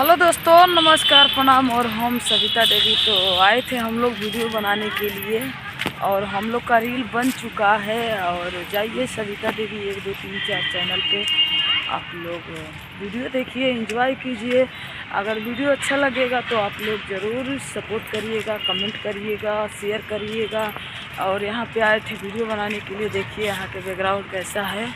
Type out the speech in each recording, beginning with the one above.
Hello दोस्तों, नमस्कार, प्रणाम। और हम सविता देवी तो आए थे हम लोग वीडियो बनाने के लिए और हम लोग का रील बन चुका है। और जाइए सविता देवी 1 2 3 4 चैनल पे आप लोग वीडियो देखिए, एंजॉय कीजिए। अगर वीडियो अच्छा लगेगा तो आप लोग ज़रूर सपोर्ट करिएगा, कमेंट करिएगा, शेयर करिएगा। और यहाँ पे आए थे वीडियो बनाने के लिए, देखिए यहाँ के बैकग्राउंड कैसा है।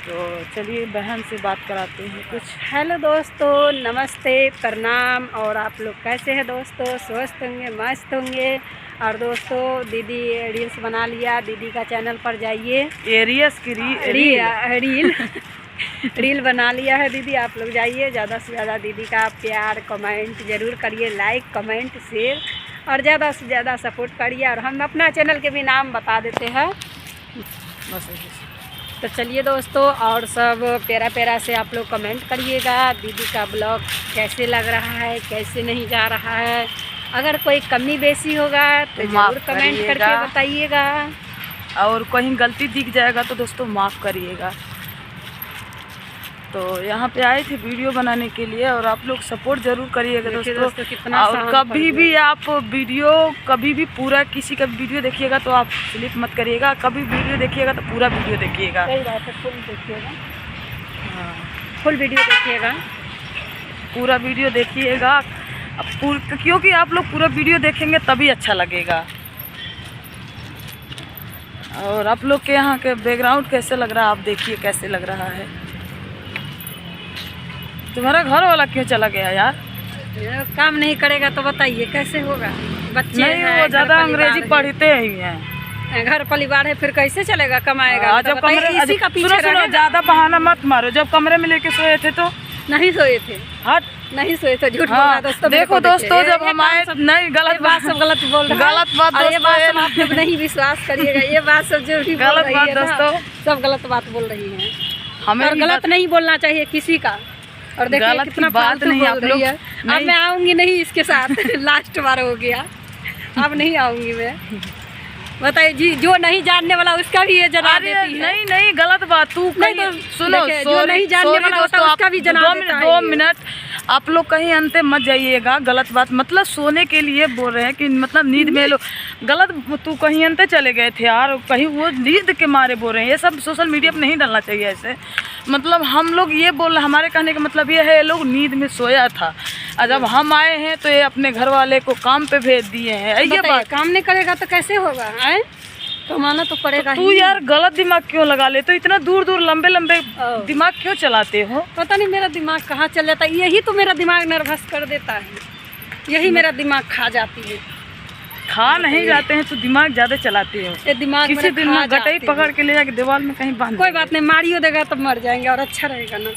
तो चलिए बहन से बात कराते हैं कुछ। हेलो दोस्तों, नमस्ते, प्रणाम। और आप लोग कैसे हैं दोस्तों? स्वस्थ होंगे, मस्त होंगे। और दोस्तों, दीदी रील्स बना लिया, दीदी का चैनल पर जाइए। एरियस की रील बना लिया है दीदी, आप लोग जाइए। ज़्यादा से ज़्यादा दीदी का प्यार कमेंट ज़रूर करिए, लाइक कमेंट शेयर, और ज़्यादा से ज़्यादा सपोर्ट करिए। और हम अपना चैनल के भी नाम बता देते हैं बस। तो चलिए दोस्तों, और सब प्यारा प्यारा से आप लोग कमेंट करिएगा। दीदी का ब्लॉग कैसे लग रहा है, कैसे नहीं जा रहा है। अगर कोई कमी बेसी होगा तो ज़रूर कमेंट करके बताइएगा। और कहीं गलती दिख जाएगा तो दोस्तों माफ़ करिएगा। तो यहाँ पे आए थे वीडियो बनाने के लिए और आप लोग सपोर्ट ज़रूर करिएगा दोस्तों। कितना और कभी भी आप वीडियो कभी भी पूरा किसी का वीडियो देखिएगा तो आप स्लिप मत करिएगा। कभी वीडियो देखिएगा तो पूरा वीडियो देखिएगा। फुल देखिएगा, हाँ, फुल वीडियो देखिएगा, पूरा वीडियो देखिएगा। क्योंकि आप लोग पूरा वीडियो देखेंगे तभी अच्छा लगेगा। और आप लोग के यहाँ के बैकग्राउंड कैसे लग रहा है, आप देखिए कैसे लग रहा है। तुम्हारा घर वाला क्यों चला गया यार? काम नहीं करेगा तो बताइए कैसे होगा? बच्चे नहीं, वो ज़्यादा अंग्रेजी पढ़ते ही हैं। घर परिवार है, फिर कैसे चलेगा, कमाएगा? जब कमरे इसी का पीछे सुनो, ज़्यादा बहाना मत मारो। जब कमरे में लेके सोए थे तो नहीं सोए थे। हट, नहीं सोए थे, झूठ बोल हाँ, रहा दोस्तों। देखो दोस्तों, जब हम आए नहीं, गलत बात, सब गलत बोल रहे हैं। गलत बात ये बात सब दोस्तों, आप लोग नहीं विश्वास करिएगा। ये बात सब जो भी गलत बात दोस्तों, सब गलत बात बोल रही है। हमें और गलत नहीं बोलना चाहिए किसी का। और देखिए कितना बात नहीं आप लोग। अब मैं आऊंगी नहीं इसके साथ। लास्ट बार हो गया, अब नहीं आऊंगी मैं। बताइए जी, जो नहीं जानने वाला उसका भी ये जना देती है। नहीं, गलत बात। तू नहीं तो सुनो, जो नहीं जानने वाला होता है उसका भी जना देता है। 2 मिनट आप लोग कहीं अंत मत जाइएगा। गलत बात मतलब सोने के लिए बोल रहे हैं कि मतलब नींद में लो। गलत, तू कहीं अंत चले गए थे यार, कहीं वो नींद के मारे बोल रहे हैं। ये सब सोशल मीडिया पर नहीं डालना चाहिए ऐसे। मतलब हम लोग ये बोल रहे, हमारे कहने का मतलब ये है, ये लोग नींद में सोया था और जब हम आए हैं तो ये अपने घर वाले को काम पे भेज दिए हैं। ये बात, काम नहीं करेगा तो कैसे होगा? कमाना तो पड़ेगा। तू यार गलत दिमाग क्यों लगा ले? तो इतना दूर दूर लंबे लंबे दिमाग क्यों चलाते हो? पता नहीं मेरा दिमाग कहाँ चल जाता है। यही तो मेरा दिमाग नर्वस कर देता है, यही मेरा दिमाग खा जाती है। खा नहीं जाते हैं तो दिमाग ज्यादा चलाते हो। ये दिमाग किसी दिन में गटाई पकड़ के ले जाके दीवार में कहीं बांध। कोई बात नहीं, मारियो देगा तो मर जाएंगे और अच्छा रहेगा ना।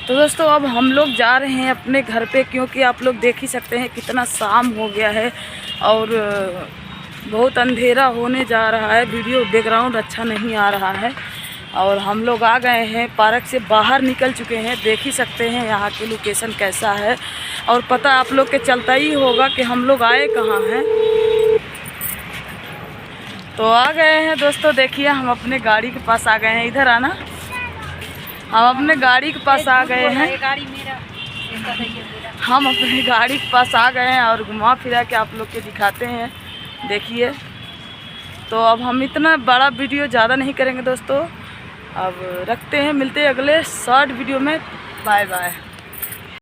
तो दोस्तों, अब हम लोग जा रहे हैं अपने घर पे, क्योंकि आप लोग देख ही सकते हैं कितना शाम हो गया है और बहुत अंधेरा होने जा रहा है। वीडियो बैकग्राउंड अच्छा नहीं आ रहा है। और हम लोग आ गए हैं, पार्क से बाहर निकल चुके हैं। देख ही सकते हैं यहाँ की लोकेशन कैसा है। और पता आप लोग के चलता ही होगा कि हम लोग आए कहाँ हैं। तो आ गए हैं दोस्तों, देखिए हम अपने गाड़ी के पास आ गए हैं। इधर आना, हम अपने गाड़ी के पास आ गए हैं। हम अपने गाड़ी के पास आ गए हैं और घुमा फिरा के आप लोग के दिखाते हैं, देखिए। तो अब हम इतना बड़ा वीडियो ज़्यादा नहीं करेंगे दोस्तों, अब रखते हैं। मिलते हैं अगले शॉर्ट वीडियो में। Bye bye.